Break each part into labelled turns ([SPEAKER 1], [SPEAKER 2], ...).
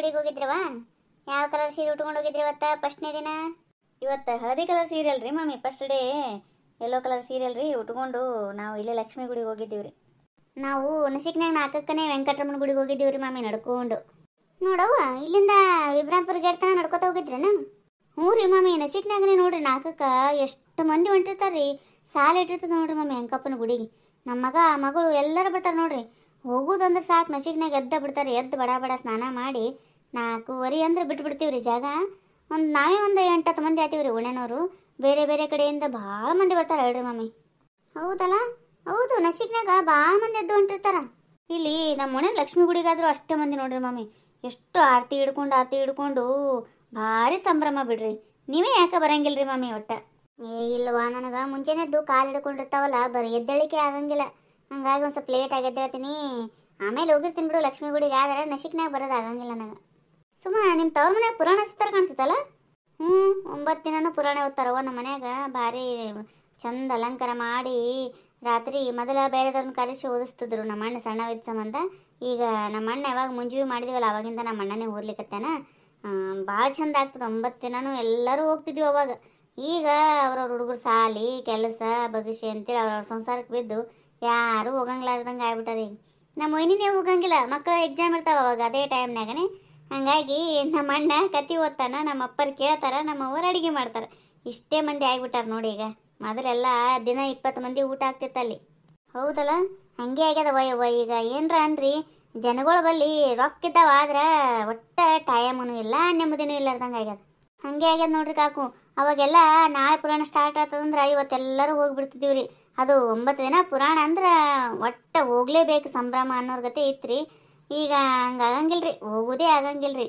[SPEAKER 1] ಗುಡಿಗೆ ಹೋಗಿದ್ರವ? ಯಾವ ಕಲರ್ ಸೀರೆ ಉಟ್ಕೊಂಡು ಹೋಗಿದ್ರಿ ಇವತ್ತ ಫಸ್ಟ್ನೇ ದಿನ?
[SPEAKER 2] ಇವತ್ತು ಹಳದಿ ಕಲರ್ ಸೀರೆ ಅಲ್ರಿ mummy, first day yellow colour ಸೀರೆ ಅಲ್ರಿ ಉಟ್ಕೊಂಡು ನಾವು ಇಲ್ಲೇ ಲಕ್ಷ್ಮೀ ಗುಡಿಗೆ ಹೋಗಿದ್ದೀವ್ರಿ.
[SPEAKER 1] ನಾವು ನಸಿಕ್ನಾಗ 4ಕ್ಕನೇ ವೆಂಕಟರಮಣ ಗುಡಿಗೆ ಹೋಗಿದ್ದೀವ್ರಿ ಮಾಮಿ ನಡ್ಕೊಂಡು. ನೋಡವ್ವ, ಇಲ್ಲಿಂದ ವಿಬ್ರಾಂಪುರ ಗೇಟ್ ತನ ನಡ್ಕೊತ ಹೋಗಿದ್ರೇನ? ಹ್ಞೂ ರೀ ಮಾಮಿ, ನಸಿಕ್ನಾಗನೇ ನೋಡ್ರಿ 4ಕ್ಕೆ ಎಷ್ಟು ಮಂದಿ ಹೊಂಟಿರ್ತಾರ್ರಿ. ಸಾಲ ಇಟ್ಟಿರ್ತದೆ ನೋಡ್ರಿ ಮಾಮಿ ಅಂಕಪ್ಪನ ಗುಡಿಗೆ. ನಮ್ಮ ಮಗ ಮಗಳು ಎಲ್ಲರೂ ಬರ್ತಾರೆ ನೋಡ್ರಿ. ಹೋಗುದಂದ್ರೆ ಸಾಕು, ನಸಿಕ್ನಾಗ ಎದ್ದ ಬಿಡ್ತಾರೆ. ಎದ್ದು ಬಡ ಬಡ ಸ್ನಾನ ಮಾಡಿ 4:15 ಅಂದ್ರೆ ಬಿಟ್ಬಿಡ್ತೀವ್ರಿ ಜಾಗ. ನಾವೇ ಒಂದು 8-10 ಮಂದಿ ಆತೀವ್ರಿ ಉಣ್ಣೆನವರು. ಬೇರೆ ಬೇರೆ ಕಡೆಯಿಂದ ಭಾಳ ಮಂದಿ ಬರ್ತಾರೆ ಹೇಳ್ರಿ ಮಾಮಿ. ಹೌದಲ್ಲ? ಹೌದು, ನಸಿಕ್ನಾಗ ಭಾಳ ಮಂದಿ ಎದ್ದು ಹೊಂಟಿರ್ತಾರ.
[SPEAKER 2] ಇಲ್ಲಿ ನಮ್ಮ ಮನೆ ಲಕ್ಷ್ಮೀ ಗುಡಿಗಾದ್ರೂ ಅಷ್ಟೇ ಮಂದಿ ನೋಡ್ರಿ ಮಾಮಿ. ಎಷ್ಟು ಆರತಿ ಹಿಡ್ಕೊಂಡು ಭಾರಿ ಸಂಭ್ರಮ ಬಿಡ್ರಿ. ನೀವೇ ಯಾಕೆ ಬರಂಗಿಲ್ರಿ ಮಾಮಿ ಒಟ್ಟ?
[SPEAKER 1] ಇಲ್ವಾ, ನನಗೆ ಮುಂಚೆನೆದ್ದು ಕಾಲು ಹಿಡ್ಕೊಂಡಿರ್ತಾವಲ್ಲ, ಬರೀ ಎದ್ದಳಿಕೆ ಆಗಂಗಿಲ್ಲ. ಹಂಗಾಗಿ ಒಂದು ಸ್ವಲ್ಪ ಲೇಟ್ ಆಗಿ ಎದ್ದೇಳ್ತೀನಿ. ಆಮೇಲೆ ಹೋಗಿರ್ತೀನಿ ಬಿಡು ಲಕ್ಷ್ಮೀ ಗುಡಿಗೆ. ಆದರೆ ನಸಿಕ್ನಾಗ ಬರೋದು ಆಗಂಗಿಲ್ಲ ನನಗೆ. ಸುಮ್ಮ ನಿಮ್ಮ ತವ್ರ ಮನ್ಯಾಗ ಪುರಾಣ ಹಚ್ತಾರ ಕಾಣಿಸುತ್ತಲ್ಲ? 9 ದಿನನೂ ಪುರಾಣ ಓದ್ತಾರವ ನಮ್ಮ ಮನ್ಯಾಗ. ಭಾರಿ ಚಂದ ಅಲಂಕಾರ ಮಾಡಿ ರಾತ್ರಿ ಮೊದಲ ಬೇರೆದವ್ರನ್ನ ಕರೆಸಿ ಓದಿಸ್ತಿದ್ರು ನಮ್ಮ ಅಣ್ಣ ಸಣ್ಣವಿದ್ದ ಸಂಬಂಧ. ಈಗ ನಮ್ಮ ಅಣ್ಣ ಯಾವಾಗ ಮುಂಜಾನೆ ಮಾಡಿದ್ವಲ್ಲ ಅವಾಗಿಂದ ನಮ್ಮ ಅಣ್ಣನೇ ಓದ್ಲಿಕ್ಕತ್ತಾನ. ಭಾಳ ಚಂದ ಆಗ್ತದೆ. 9 ದಿನನೂ ಎಲ್ಲರೂ ಹೋಗ್ತಿದ್ವಿ ಅವಾಗ. ಈಗ ಅವ್ರವ್ರ ಹುಡುಗರು ಸಾಲಿ ಕೆಲಸ ಬಗಶೆ ಅಂತೇಳಿ ಅವ್ರವ್ರ ಸಂಸಾರಕ್ಕೆ ಬಿದ್ದು ಯಾರೂ ಹೋಗಂಗಿಲ್ಲಾರ್ದಂಗೆ ಆಗ್ಬಿಟ್ಟದ. ಈಗ ನಮ್ಮ ಮೊಯ್ನಿನೇ ಹೋಗಂಗಿಲ್ಲ, ಮಕ್ಕಳ ಎಕ್ಸಾಮ್ ಇರ್ತಾವ ಅವಾಗ ಅದೇ ಟೈಮ್ನಾಗನೇ. ಹಂಗಾಗಿ ನಮ್ಮ ಅಣ್ಣ ಕತಿ ಓದ್ತಾನ, ನಮ್ಮ ಅಪ್ಪರು ಕೇಳ್ತಾರ, ನಮ್ಮ ಅವ್ರು ಅಡುಗೆ ಮಾಡ್ತಾರೆ. ಇಷ್ಟೇ ಮಂದಿ ಆಗಿಬಿಟ್ಟಾರ ನೋಡಿ ಈಗ. ಮೊದಲೆಲ್ಲ ದಿನ 20 ಮಂದಿ ಊಟ ಆಗ್ತಿತ್ತಲ್ಲಿ. ಹೌದಲ್ಲ? ಹಂಗೆ ಆಗ್ಯದ ವಯವ್ವ. ಈಗ ಏನರ ಅನ್ರಿ, ಜನಗಳ ಬಲ್ಲಿ ರೊಕ್ಕ ಇದ್ದಾವ, ಆದ್ರೆ ಒಟ್ಟ ಟೈಮೂ ಇಲ್ಲ ನೆಮ್ಮದಿನೂ ಇಲ್ಲಾರ್ದಂಗೆ ಆಗ್ಯದ. ಹಂಗೆ ಆಗ್ಯದ ನೋಡ್ರಿ ಕಾಕು. ಅವಾಗೆಲ್ಲ ನಾಳೆ ಪುರಾಣ ಸ್ಟಾರ್ಟ್ ಆಗ್ತದಂದ್ರೆ ಇವತ್ತೆಲ್ಲರೂ ಹೋಗಿಬಿಡ್ತಿದ್ದೀವ್ರಿ. ಅದು 9 ದಿನ ಪುರಾಣ ಅಂದ್ರೆ ಒಟ್ಟ ಹೋಗ್ಲೇಬೇಕು ಸಂಭ್ರಮ ಅನ್ನೋರ್ ಗತೆ ಇತ್ರಿ. ಈಗ ಹಂಗೆ ಆಗಂಗಿಲ್ರಿ, ಹೋಗೋದೇ ಆಗಂಗಿಲ್ರಿ.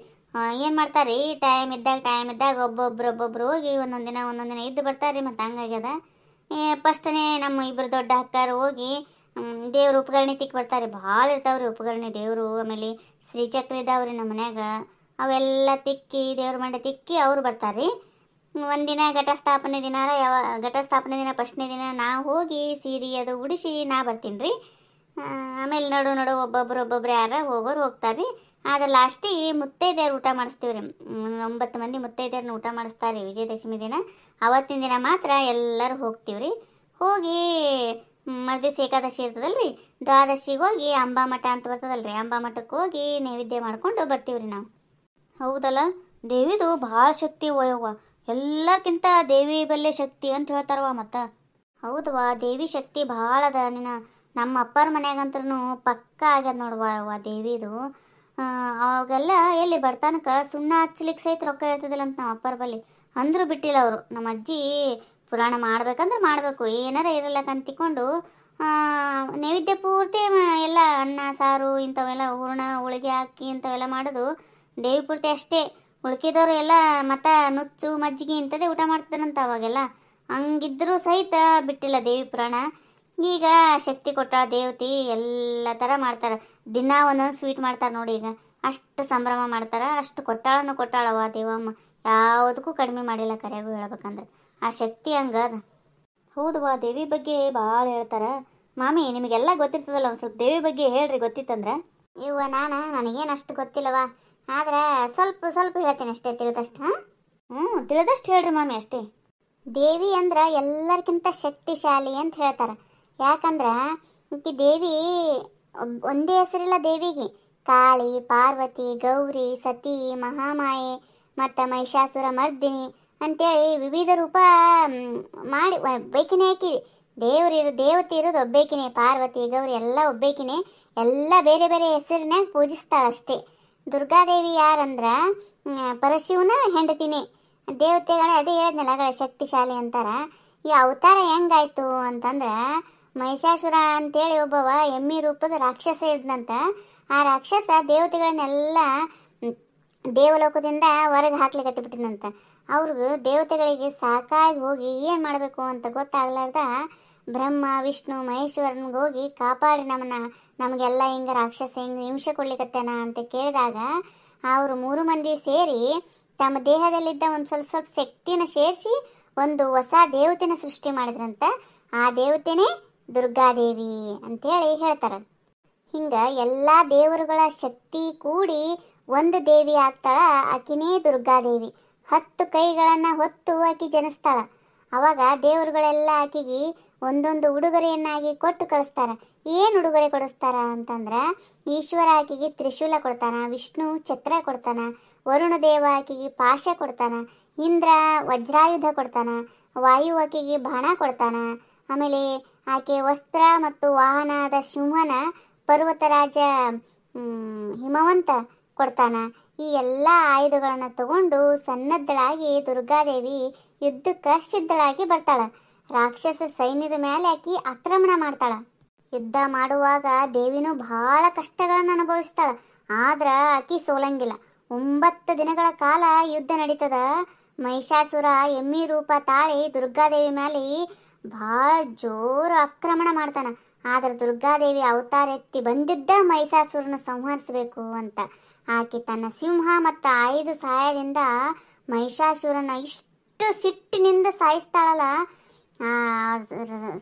[SPEAKER 1] ಏನು ಮಾಡ್ತಾರೆ ರೀ, ಟೈಮ್ ಇದ್ದಾಗ ಒಬ್ಬೊಬ್ರು ಹೋಗಿ ಒಂದೊಂದು ದಿನ ಇದ್ದು ಬರ್ತಾರೆ. ಮತ್ತು ಹಂಗಾಗ್ಯದ. ಫಸ್ಟನೇ ನಮ್ಮ ಇಬ್ಬರು ದೊಡ್ಡ ಅಕ್ಕಾರು ಹೋಗಿ ದೇವ್ರ ಉಪಕರಣೆ ತಿಕ್ಕಿ ಬರ್ತಾರೆ. ಭಾಳ ಇರ್ತಾವ್ರಿ ಉಪಕರಣೆ ದೇವರು. ಆಮೇಲೆ ಶ್ರೀಚಕ್ರ ಇದಾವ್ರಿ ನಮ್ಮ ಮನ್ಯಾಗ. ಅವೆಲ್ಲ ತಿಕ್ಕಿ ದೇವ್ರ ಮಂಡೆ ತಿಕ್ಕಿ ಅವ್ರು ಬರ್ತಾರೆ ರೀ. ಒಂದಿನ ಘಟಸ್ಥಾಪನೆ ದಿನ ಫಸ್ಟ್ನೇ ದಿನ ನಾ ಹೋಗಿ ಸೀರೆ ಅದು ಉಡಿಸಿ ನಾ ಬರ್ತೀನಿ ರೀ. ಆಮೇಲೆ ನಡು ಒಬ್ಬೊಬ್ರು ಯಾರ ಹೋಗೋರು ಹೋಗ್ತಾರೆ ರೀ. ಆದ್ರೆ ಲಾಸ್ಟಿಗೆ ಮುತ್ತೈದೆಯರು ಊಟ ಮಾಡಿಸ್ತೀವಿ ರೀ. 9 ಮಂದಿ ಮುತ್ತೈದೆಯರನ್ನ ಊಟ ಮಾಡಿಸ್ತಾರೆ ರೀ ವಿಜಯದಶಮಿ ದಿನ. ಅವತ್ತಿನ ದಿನ ಮಾತ್ರ ಎಲ್ಲರೂ ಹೋಗ್ತೀವಿ ರೀ. ಹೋಗಿ ಮರುದಿವ್ಸ ಏಕಾದಶಿ ಇರ್ತದಲ್ರಿ, ದ್ವಾದಶಿಗೆ ಹೋಗಿ ಅಂಬಾಮಠ ಅಂತ ಬರ್ತದಲ್ರಿ, ಅಂಬಾಮಠಕ್ಕೆ ಹೋಗಿ ನೈವೇದ್ಯ ಮಾಡ್ಕೊಂಡು ಬರ್ತೀವಿ ರೀ ನಾವು.
[SPEAKER 2] ಹೌದಲ್ಲ? ದೇವಿದು ಭಾಳ ಶಕ್ತಿ ವಯವ್ವ. ಎಲ್ಲಕ್ಕಿಂತ ದೇವಿ ಬಲ್ಲೆ ಶಕ್ತಿ ಅಂತ ಹೇಳ್ತಾರವ. ಮತ್ತು
[SPEAKER 1] ಹೌದವಾ, ದೇವಿ ಶಕ್ತಿ ಭಾಳ ಅದ. ನಮ್ಮ ಅಪ್ಪರ ಮನ್ಯಾಗಂತೂ ಪಕ್ಕ ಆಗ್ಯದ ನೋಡುವ ಅವ್ವ ದೇವಿದು. ಅವಾಗೆಲ್ಲ ಎಲ್ಲಿ ಬಡತನಕ ಸುಣ್ಣ ಹಚ್ಲಿಕ್ಕೆ ಸಹಿತ ರೊಕ್ಕ ಇರ್ತದಿಲ್ಲ ಅಂತ ನಮ್ಮ ಅಪ್ಪರ ಬಲ್ಲಿ. ಅಂದರೂ ಬಿಟ್ಟಿಲ್ಲ ಅವರು. ನಮ್ಮ ಅಜ್ಜಿ ಪುರಾಣ ಮಾಡ್ಬೇಕಂದ್ರೆ ಮಾಡಬೇಕು, ಏನಾರ ಇರಲ್ಲಕ್ಕಂತಿಕೊಂಡು ನೈವೇದ್ಯ ಪೂರ್ತಿ ಎಲ್ಲ ಅನ್ನ ಸಾರು ಇಂಥವೆಲ್ಲ ಹೂರ್ಣ ಹೋಳಿಗೆ ಹಾಕಿ ಇಂಥವೆಲ್ಲ ಮಾಡೋದು ದೇವಿ ಪೂರ್ತಿ ಅಷ್ಟೇ. ಉಳ್ಕಿದವರು ಎಲ್ಲ ಮತ್ತು ನುಚ್ಚು ಮಜ್ಜಿಗೆ ಇಂಥದ್ದೇ ಊಟ ಮಾಡ್ತಿದ್ರಂತ ಅವಾಗೆಲ್ಲ. ಹಂಗಿದ್ರೂ ಸಹಿತ ಬಿಟ್ಟಿಲ್ಲ ದೇವಿ ಪುರಾಣ. ಈಗ ಶಕ್ತಿ ಕೊಟ್ಟಾಳ ದೇವತಿ, ಎಲ್ಲ ಥರ ಮಾಡ್ತಾರೆ. ದಿನ ಒಂದೊಂದು ಸ್ವೀಟ್ ಮಾಡ್ತಾರೆ ನೋಡಿ. ಈಗ ಅಷ್ಟು ಸಂಭ್ರಮ ಮಾಡ್ತಾರೆ. ಅಷ್ಟು ಕೊಟ್ಟಾಳವ ದೇವಮ್ಮ. ಯಾವುದಕ್ಕೂ ಕಡಿಮೆ ಮಾಡಿಲ್ಲ ಕರೆಯಾಗೂ ಹೇಳ್ಬೇಕಂದ್ರೆ. ಆ ಶಕ್ತಿ ಹಂಗದ.
[SPEAKER 2] ಹೌದವಾ, ದೇವಿ ಬಗ್ಗೆ ಭಾಳ ಹೇಳ್ತಾರೆ. ಮಾಮಿ ನಿಮಗೆಲ್ಲ ಗೊತ್ತಿರ್ತದಲ್ಲ, ಒಂದು ಸ್ವಲ್ಪ ದೇವಿ ಬಗ್ಗೆ ಹೇಳ್ರಿ ಗೊತ್ತಿತ್ತಂದ್ರೆ.
[SPEAKER 1] ಇವ ನನಗೇನು ಅಷ್ಟು ಗೊತ್ತಿಲ್ಲವ, ಆದ್ರೆ ಸ್ವಲ್ಪ ಹೇಳ್ತೀನಿ ಅಷ್ಟೇ, ತಿಳಿದಷ್ಟು.
[SPEAKER 2] ತಿಳಿದಷ್ಟು ಹೇಳ್ರಿ ಮಾಮಿ ಅಷ್ಟೇ.
[SPEAKER 1] ದೇವಿ ಅಂದ್ರೆ ಎಲ್ಲರಿಗಿಂತ ಶಕ್ತಿಶಾಲಿ ಅಂತ ಹೇಳ್ತಾರೆ. ಯಾಕಂದ್ರೆ ಈ ದೇವಿ ಒಂದೇ ಹೆಸರಿಲ್ಲ ದೇವಿಗೆ. ಕಾಳಿ, ಪಾರ್ವತಿ, ಗೌರಿ, ಸತಿ, ಮಹಾಮಾಯೆ ಮತ್ತು ಮಹಿಷಾಸುರ ಮರ್ದಿನಿ ಅಂತೇಳಿ ವಿವಿಧ ರೂಪ ಮಾಡಿ ಒಬ್ಬೇಕಿನೇ ಹಾಕಿ. ದೇವತೆ ಇರೋದು ಒಬ್ಬೇಕಿನೇ. ಪಾರ್ವತಿ ಗೌರಿ ಎಲ್ಲ ಒಬ್ಬೇಕಿನೇ. ಎಲ್ಲ ಬೇರೆ ಬೇರೆ ಹೆಸರಿನಾಗ ಪೂಜಿಸ್ತಾಳಷ್ಟೇ. ದುರ್ಗಾದೇವಿ ಯಾರಂದ್ರೆ ಪರಶಿವನ ಹೆಂಡತಿನೇ. ದೇವತೆಗಳೇ ಅದೇ ಹೇಳಿದ್ನಲ್ಲ ಶಕ್ತಿಶಾಲಿ ಅಂತಾರ. ಈ ಅವತಾರ ಹೆಂಗಾಯ್ತು ಅಂತಂದ್ರೆ, ಮಹಿಷಾಸುರ ಅಂತೇಳಿ ಒಬ್ಬವ ಎಮ್ಮಿ ರೂಪದ ರಾಕ್ಷಸ ಇದ್ನಂತ. ಆ ರಾಕ್ಷಸ ದೇವತೆಗಳನ್ನೆಲ್ಲ ದೇವಲೋಕದಿಂದ ಹೊರಗೆ ಹಾಕ್ಲಿಕ್ಕೆ ಬಿಟ್ಟಿದ್ನಂತ. ಅವ್ರಿಗೆ ದೇವತೆಗಳಿಗೆ ಸಾಕಾಗಿ ಹೋಗಿ ಏನು ಮಾಡಬೇಕು ಅಂತ ಗೊತ್ತಾಗ್ಲಾರ್ದ ಬ್ರಹ್ಮ ವಿಷ್ಣು ಮಹೇಶ್ವರನಿಗೆ ಹೋಗಿ ಕಾಪಾಡಿ ನಮಗೆಲ್ಲ ಹಿಂಗೆ ರಾಕ್ಷಸ ಹಿಂಗೆ ಹಿಂಸೆ ಕೊಡ್ಲಿಕ್ಕತ್ತೇನ ಅಂತ ಕೇಳಿದಾಗ ಅವರು 3 ಮಂದಿ ಸೇರಿ ತಮ್ಮ ದೇಹದಲ್ಲಿದ್ದ ಒಂದು ಸ್ವಲ್ಪ ಶಕ್ತಿನ ಸೇರಿಸಿ ಒಂದು ಹೊಸ ದೇವತೆನ ಸೃಷ್ಟಿ ಮಾಡಿದ್ರಂತ. ಆ ದೇವತೆನೇ ದುರ್ಗಾದೇವಿ ಅಂತೇಳಿ ಹೇಳ್ತಾರೆ. ಹಿಂಗೆ ಎಲ್ಲ ದೇವರುಗಳ ಶಕ್ತಿ ಕೂಡಿ ಒಂದು ದೇವಿ ಆಗ್ತಾಳ, ಆಕಿನೇ ದುರ್ಗಾದೇವಿ. 10 ಕೈಗಳನ್ನು ಹೊತ್ತು ಆಕಿ ಜನಿಸ್ತಾಳ. ಅವಾಗ ದೇವರುಗಳೆಲ್ಲ ಆಕಿಗೆ ಒಂದೊಂದು ಉಡುಗೊರೆಯನ್ನಾಗಿ ಕೊಟ್ಟು ಕಳಿಸ್ತಾರ. ಏನು ಉಡುಗೊರೆ ಕೊಡಿಸ್ತಾರ ಅಂತಂದ್ರೆ, ಈಶ್ವರ ಆಕಿಗೆ ತ್ರಿಶೂಲ ಕೊಡ್ತಾನ, ವಿಷ್ಣು ಚಕ್ರ ಕೊಡ್ತಾನ, ವರುಣ ದೇವ ಆಕಿಗೆ ಪಾಶ ಕೊಡ್ತಾನ, ಇಂದ್ರ ವಜ್ರಾಯುಧ ಕೊಡ್ತಾನ, ವಾಯು ಆಕಿಗೆ ಬಾಣ ಕೊಡ್ತಾನ. ಆಮೇಲೆ ಆಕೆ ವಸ್ತ್ರ ಮತ್ತು ವಾಹನದ ಸಿಂಹನ ಪರ್ವತರಾಜ ಹಿಮವಂತ ಕೊಡ್ತಾನ. ಈ ಎಲ್ಲ ಆಯುಧಗಳನ್ನು ತಗೊಂಡು ಸನ್ನದ್ಧಳಾಗಿ ದುರ್ಗಾದೇವಿ ಯುದ್ಧಕ್ಕೆ ಸಿದ್ಧಳಾಗಿ ಬರ್ತಾಳ. ರಾಕ್ಷಸ ಸೈನ್ಯದ ಮೇಲೆ ಆಕಿ ಆಕ್ರಮಣ ಮಾಡ್ತಾಳ. ಯುದ್ಧ ಮಾಡುವಾಗ ದೇವಿನೂ ಬಹಳ ಕಷ್ಟಗಳನ್ನು ಅನುಭವಿಸ್ತಾಳ. ಆದ್ರೆ ಆಕಿ ಸೋಲಂಗಿಲ್ಲ. 9 ದಿನಗಳ ಕಾಲ ಯುದ್ಧ ನಡೀತದ. ಮಹಿಷಾಸುರ ಎಮ್ಮಿ ರೂಪ ತಾಳಿ ದುರ್ಗಾದೇವಿ ಮೇಲೆ ಭಾಳ ಜೋರು ಆಕ್ರಮಣ ಮಾಡ್ತಾನ. ಆದ್ರೆ ದುರ್ಗಾದೇವಿ ಅವತಾರ ಎತ್ತಿ ಬಂದಿದ್ದ ಮಹಿಷಾಸುರನ ಸಂಹರಿಸಬೇಕು ಅಂತ. ಆಕೆ ತನ್ನ ಸಿಂಹ ಮತ್ತು ಆಯುಧ ಸಹಾಯದಿಂದ ಮಹಿಷಾಸುರನ ಇಷ್ಟು ಸಿಟ್ಟಿನಿಂದ ಸಾಯಿಸ್ತಾಳಲ್ಲ.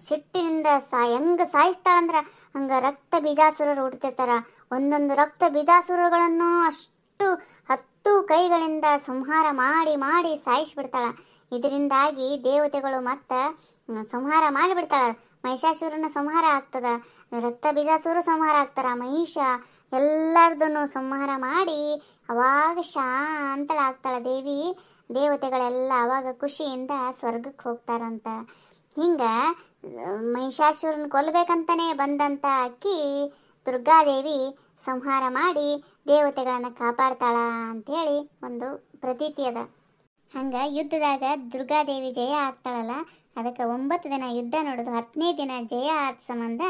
[SPEAKER 1] ಸಿಟ್ಟಿನಿಂದ ಹೆಂಗೆ ಸಾಯಿಸ್ತಾಳಂದ್ರೆ ಹಂಗೆ ರಕ್ತ ಬೀಜಾಸುರರು ಹುಡ್ತಿರ್ತಾರ. ಒಂದೊಂದು ರಕ್ತ ಬೀಜಾಸುರಗಳನ್ನು ಅಷ್ಟು 10 ಕೈಗಳಿಂದ ಸಂಹಾರ ಮಾಡಿ ಮಾಡಿ ಸಾಯಿಸಿಬಿಡ್ತಾಳ. ಇದರಿಂದಾಗಿ ದೇವತೆಗಳು ಮತ್ತೆ ಸಂಹಾರ ಮಾಡಿಬಿಡ್ತಾಳ. ಮಹಿಷಾಸುರನ ಸಂಹಾರ ಆಗ್ತದ, ರಕ್ತ ಬೀಜಾಸುರ ಸಂಹಾರ ಆಗ್ತಾರ, ಮಹಿಷ ಎಲ್ಲರದನ್ನು ಸಂಹಾರ ಮಾಡಿ ಅವಾಗ ಶಾಂತಳಾಗ್ತಾಳ ದೇವಿ. ದೇವತೆಗಳೆಲ್ಲ ಅವಾಗ ಖುಷಿಯಿಂದ ಸ್ವರ್ಗಕ್ಕೆ ಹೋಗ್ತಾರಂತ. ಹಿಂಗೆ ಮಹಿಷಾಸುರನ ಕೊಲ್ಲಬೇಕಂತಲೇ ಬಂದಂಥ ಅಕ್ಕಿ ದುರ್ಗಾದೇವಿ ಸಂಹಾರ ಮಾಡಿ ದೇವತೆಗಳನ್ನು ಕಾಪಾಡ್ತಾಳ ಅಂಥೇಳಿ ಒಂದು ಪ್ರತೀತಿ ಅದ. ಹಂಗೆ ಯುದ್ಧದಾಗ ದುರ್ಗಾದೇವಿ ಜಯ ಆಗ್ತಾಳಲ್ಲ, ಅದಕ್ಕೆ 9 ದಿನ ಯುದ್ಧ ನೋಡೋದು, 10ನೇ ದಿನ ಜಯ ಆದ ಸಂಬಂಧ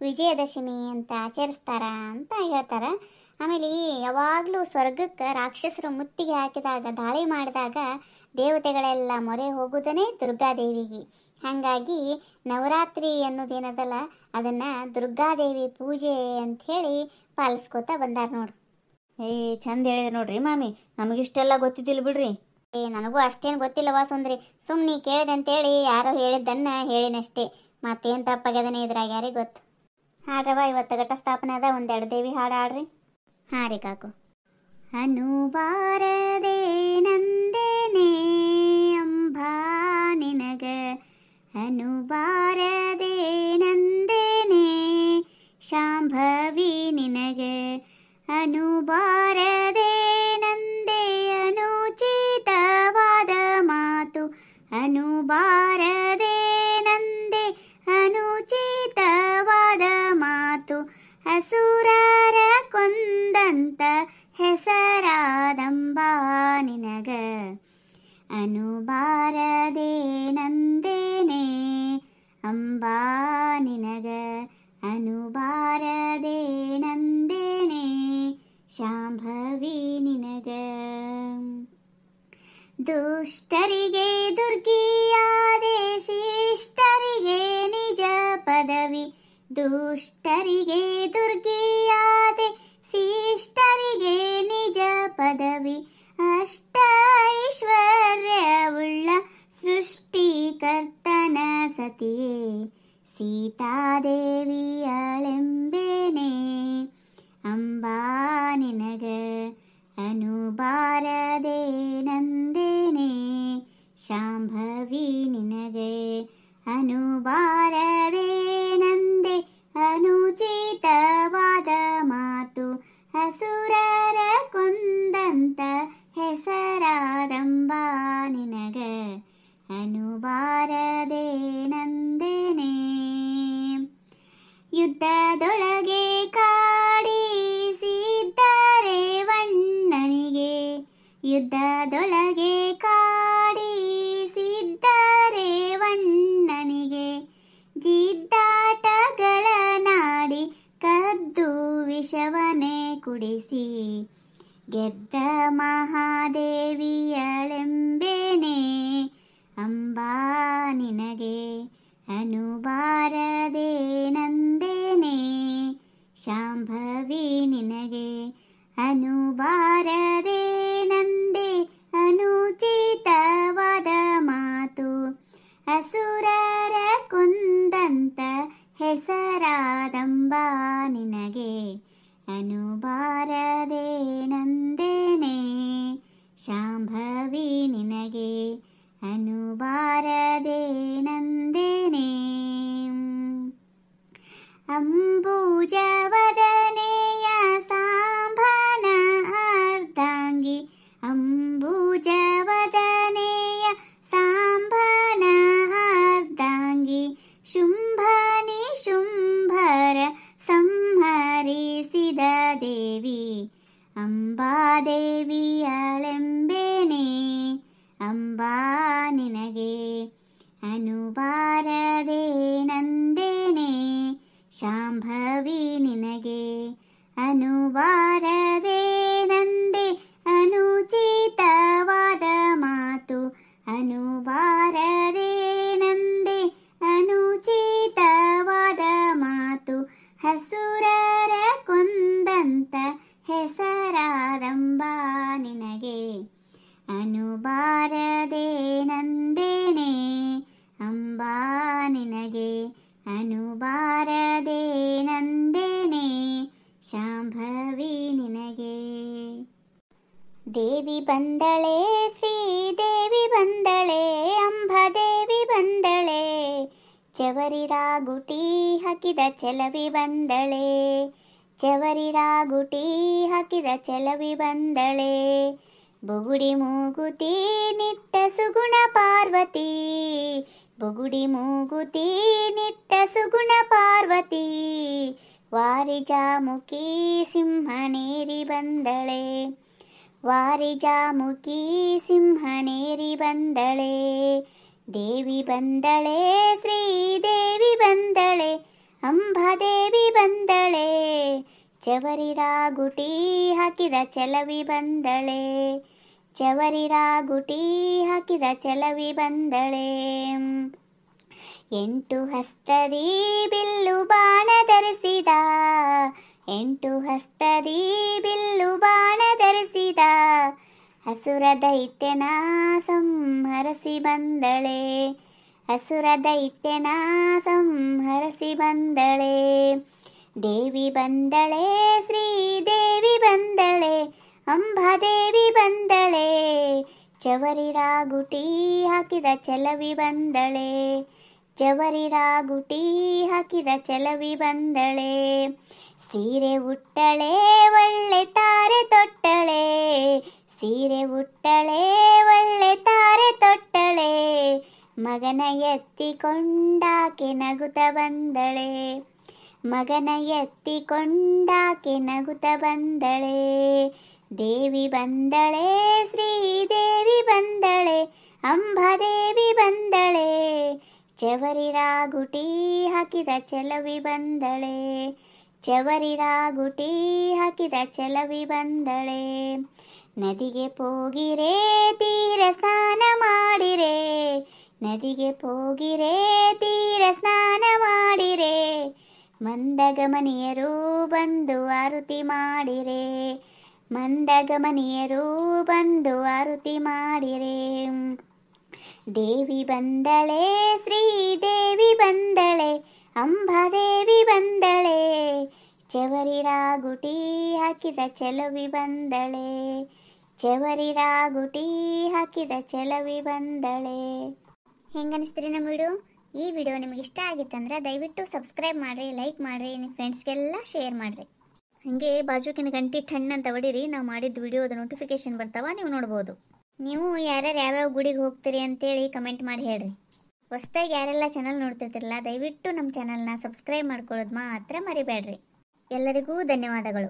[SPEAKER 1] ವಿಜಯದಶಮಿ ಅಂತ ಆಚರಿಸ್ತಾರ ಅಂತ ಹೇಳ್ತಾರೆ. ಆಮೇಲೆ ಯಾವಾಗಲೂ ಸ್ವರ್ಗಕ್ಕೆ ರಾಕ್ಷಸರು ಮುತ್ತಿಗೆ ಹಾಕಿದಾಗ ದಾಳಿ ಮಾಡಿದಾಗ ದೇವತೆಗಳೆಲ್ಲ ಮೊರೆ ಹೋಗುವುದನೇ ದುರ್ಗಾದೇವಿಗೆ. ಹಾಗಾಗಿ ನವರಾತ್ರಿ ಅನ್ನೋದೇನದಲ್ಲ ಅದನ್ನು ದುರ್ಗಾದೇವಿ ಪೂಜೆ ಅಂಥೇಳಿ ಪಾಲಿಸ್ಕೋತಾ ಬಂದಾರ ನೋಡು.
[SPEAKER 2] ಚಂದ ಹೇಳಿದ್ರಿ ನೋಡ್ರಿ ಮಾಮಿ, ನಮಗಿಷ್ಟೆಲ್ಲ ಗೊತ್ತಿದ್ದಿಲ್ಲ ಬಿಡ್ರಿ.
[SPEAKER 1] ನನಗೂ ಅಷ್ಟೇನು ಗೊತ್ತಿಲ್ಲವಾ ಸುಂದ್ರಿ, ಸುಮ್ಮನೆ ಕೇಳಿದೆ ಅಂತೇಳಿ ಯಾರೋ ಹೇಳಿದ್ದನ್ನು ಹೇಳಿನಷ್ಟೇ. ಮತ್ತೇನು ತಪ್ಪಾಗ್ಯದನೇ ಇದ್ರಾಗ ಯಾರಿಗೆ ಗೊತ್ತು. ಹಾಡ್ರವ, ಇವತ್ತು ಘಟಸ್ಥಾಪನೆ ಅದ, 1-2 ದೇವಿ ಹಾಡು ಹಾಡ್ರಿ. ಹಾಂ ರೀ ಕಾಕು. ಅನುಬಾರದೆ ನಂದೇನೆ ಅಂಬಾ ನಿನಗ, ಅನುಬಾರದೆ ನಂದೇನೆ ಶಾಂಭವಿ ನಿನಗ, ಅನುಬಾರದೆ ನಂದೆ ಅನುಚಿತವಾದ ಮಾತು, ಅನುಬಾರದೆ ನಂದೆ ಅನುಚಿತವಾದ ಮಾತು, ಅಸುರರ ಕೊಂದಂತ ಹೆಸರಾದಂಬಾ ನಿನಗ, ಅನುಬಾರದೆ ನಂದೇನೆ ಅಂಬಾ ನಿನಗ, ಅನುಬಾರದೆ ನಂದೇನೆ ಶಾಂಭವಿ ನಿನಗ. ದುಷ್ಟರಿಗೆ ದುರ್ಗಿಯಾದೆ, ಶಿಷ್ಟರಿಗೆ ನಿಜ ಪದವಿ, ದುಷ್ಟರಿಗೆ ದುರ್ಗಿಯಾದೆ, ಶಿಷ್ಟರಿಗೆ ನಿಜ ಪದವಿ, ಅಷ್ಟ ಐಶ್ವರ್ಯವುಳ್ಳ ಸೃಷ್ಟಿಕರ್ತನ ಸತಿಯೇ ಸೀತಾದೇವಿಯಳೆಂಬೇನೆ ಅಂಬಾ ನಿನಗ, ಅನುಬಾರದೆ ನಂದೇನೆ ಶಾಂಭವಿ ನಿನಗೆ, ಅನುಬಾರದೆ ನಂದೆ ಅನುಚಿತವಾದ ಮಾತು, ಅಸುರರ ಕೊಂದಂತ ಹೆಸರಾದಂಬಾ ನಿನಗ, ಅನುಬಾರದೆ ನಂದೇನೆ. ಯುದ್ಧದೊಳಗೆ ಕಾಡಿಸಿದ್ದಾರೆ ವಣ್ಣನಿಗೆ, ಯುದ್ಧದೊಳಗೆ ಕಾಡಿಸಿದ್ದಾರೆ ವಣ್ಣನಿಗೆ, ಜಿದ್ದಾಟಗಳ ನಾಡಿ ಕದ್ದು ವಿಷವನೆ ಕುಡಿಸಿ, ಗೆದ್ದ ಮಹಾದೇವಿಯಳೆಂಬೇನೆ ಅಂಬಾ ನಿನಗೆ, ಅನುಬಾರದೆ ನಂದೇನೆ ಶಾಂಭವಿ ನಿನಗೆ, ಅನುಬಾರದೆ ನಂದೆ ಅನುಚಿತವಾದ ಮಾತು, ಅಸುರರ ಕೊಂದಂತ ಹೆಸರಾದಂಬಾ ನಿನಗೆ, ಅನುಬಾರದೆ ನಂದೇ ಅಂಬುಜವದನೆಯ ಸಾಂಬನ ಅರ್ಧಾಂಗಿ ಅಂಬುಜವದನೆಯ ಸಾಂಬನ ಅರ್ಧಾಂಗಿ ಶುಂಭನಿ ಶುಂಭರ ಸಂಹರಿಸಿದ ದೇವಿ ಅಂಬಾದೇವಿಯಳೆಂಬೆನೆ ಅಂಬಾ ನಿನಗೆ ಅನುಬಾರದೆ ನಂದೇನೆ ಶಾಂಭವಿ ನಿನಗೆ ಅನುಬಾರದೆ ನಂದೆ ಅನುಚಿತವಾದ ಮಾತು ಅನುಬಾರದೆ ನಂದೆ ಅನುಚಿತವಾದ ಮಾತು ಹಸುರರ ಕೊಂದಂತ ಹೆಸರಾದಂಬಾ ನಿನಗೆ ಅನುಬಾರದೆ ನಂದೇನೆ ಅಂಬಾ ನಿನಗೆ ಅನುಬಾರದೆ ನಂದೇನೆ ಶಾಂಭವಿ ನಿನಗೆ ದೇವಿ ಬಂದಳೆ ಶ್ರೀದೇವಿ ಬಂದಳೆ ಅಂಬಾದೇವಿ ಬಂದಳೆ ಚವರಿ ರಾಗುಟಿ ಹಾಕಿದ ಚೆಲವಿ ಬಂದಳೆ ಚವರಿ ರಾಗುಟಿ ಹಾಕಿದ ಚೆಲವಿ ಬಂದಳೆ ಬುಗುಡಿ ಮೂಗುತಿ ನಿಟ್ಟ ಸುಗುಣ ಪಾರ್ವತಿ ಬುಗುಡಿ ಮೂಗುತಿ ನಿಟ್ಟ ಸುಗುಣ ಪಾರ್ವತಿ ವಾರಿಜಾಮುಖಿ ಸಿಂಹನೇರಿ ಬಂದಳೆ ವಾರಿಜಾಮುಖಿ ಸಿಂಹನೇರಿ ಬಂದಳೆ ದೇವಿ ಬಂದಳೆ ಶ್ರೀದೇವಿ ಬಂದಳೆ ಅಂಬಾದೇವಿ ಬಂದಳೆ ಚವರಿ ರಾಗುಟಿ ಹಾಕಿದ ಚೆಲವಿ ಬಂದಳೆ ಚವರಿ ರಾಗುಟಿ ಹಾಕಿದ ಚೆಲವಿ ಬಂದಳೆ ಎಂಟು ಹಸ್ತದಿ ಬಿಲ್ಲು ಬಾಣ ಧರಿಸಿದ ಎಂಟು ಹಸ್ತದಿ ಬಿಲ್ಲು ಬಾಣ ಧರಿಸಿದ ಹಸುರ ದೈತ್ಯನ ಸಂಹರಿಸಿ ಬಂದಳೆ ಹಸುರ ದೈತ್ಯನ ಸಂಹರಿಸಿ ಬಂದಳೆ ದೇವಿ ಬಂದಳೆ ಶ್ರೀದೇವಿ ಬಂದಳೆ ಅಂಬಾದೇವಿ ಬಂದಳೆ ಚವರಿ ರಾಗುಟಿ ಹಾಕಿದ ಚೆಲವಿ ಬಂದಳೆ ಚವರಿ ರಾಗುಟಿ ಹಾಕಿದ ಚೆಲವಿ ಬಂದಳೆ ಸೀರೆ ಉಟ್ಟಳೆ ಒಳ್ಳೆ ತಾರೆ ತೊಟ್ಟಳೆ ಸೀರೆ ಉಟ್ಟಳೆ ಒಳ್ಳೆ ತಾರೆ ತೊಟ್ಟಳೆ ಮಗನ ಎತ್ತಿಕೊಂಡಾಕೆ ನಗುತ್ತ ಬಂದಳೆ ಮಗನ ಎತ್ತಿಕೊಂಡಾಕೆ ನಗುತ್ತ ಬಂದಳೆ ದೇವಿ ಬಂದಳೆ ಶ್ರೀದೇವಿ ಬಂದಳೆ ಅಂಬಾದೇವಿ ಬಂದಳೆ ಚವರಿ ರಾಗುಟಿ ಹಾಕಿದ ಚೆಲವಿ ಬಂದಳೆ ಚವರಿ ರಾಗುಟಿ ಹಾಕಿದ ಚೆಲವಿ ಬಂದಳೆ ನದಿಗೆ ಹೋಗಿರೆ ತೀರ ಸ್ನಾನ ಮಾಡಿರೆ ನದಿಗೆ ಹೋಗಿರೆ ತೀರ ಸ್ನಾನ ಮಾಡಿರೆ ಮಂದಗಮನಿಯರು ಬಂದು ಆರುತಿ ಮಾಡಿರೆ ಮಂದಗಮನಿಯರು ಬಂದು ಆರುತಿ ಮಾಡಿರೆ ದೇವಿ ಬಂದಳೆ ಶ್ರೀದೇವಿ ಬಂದಳೆ ಅಂಬಾದೇವಿ ಬಂದಳೆ ಚವರಿ ರಾಗುಟಿ ಹಾಕಿದ ಚೆಲವಿ ಬಂದಳೆ ಚವರಿ ರಾಗುಟಿ ಹಾಕಿದ ಚೆಲವಿ ಬಂದಳೆ ಹೆಂಗನಿಸ್ತೀರಿ ನಮ್ಮ ವಿಡಿಯೋ ಈ ವಿಡಿಯೋ ನಿಮಗೆ ಇಷ್ಟ ಆಗಿತ್ತಂದ್ರೆ ದಯವಿಟ್ಟು ಸಬ್ಸ್ಕ್ರೈಬ್ ಮಾಡಿರಿ ಲೈಕ್ ಮಾಡಿರಿ ನಿಮ್ಮ ಫ್ರೆಂಡ್ಸ್ಗೆಲ್ಲ ಶೇರ್ ಮಾಡಿರಿ ಹಾಗೆ ಬಾಜುಕಿನ ಗಂಟೆ ಟಣ್ ಅಂತ ಹೊಡೀರಿ ನಾವು ಮಾಡಿದ ವಿಡಿಯೋದ ನೋಟಿಫಿಕೇಶನ್ ಬರ್ತಾವ ನೀವು ನೋಡ್ಬೋದು ನೀವು ಯಾರ್ಯಾರು ಯಾವ್ಯಾವ ಗುಡಿಗೆ ಹೋಗ್ತೀರಿ ಅಂತೇಳಿ ಕಮೆಂಟ್ ಮಾಡಿ ಹೇಳ್ರಿ ಹೊಸದಾಗಿ ಯಾರೆಲ್ಲ ಚಾನಲ್ ನೋಡ್ತಿರ್ತಿರಲ್ಲ ದಯವಿಟ್ಟು ನಮ್ಮ ಚಾನಲ್ನ ಸಬ್ಸ್ಕ್ರೈಬ್ ಮಾಡ್ಕೊಳ್ಳೋದು ಮಾತ್ರ ಮರಿಬೇಡ್ರಿ ಎಲ್ಲರಿಗೂ ಧನ್ಯವಾದಗಳು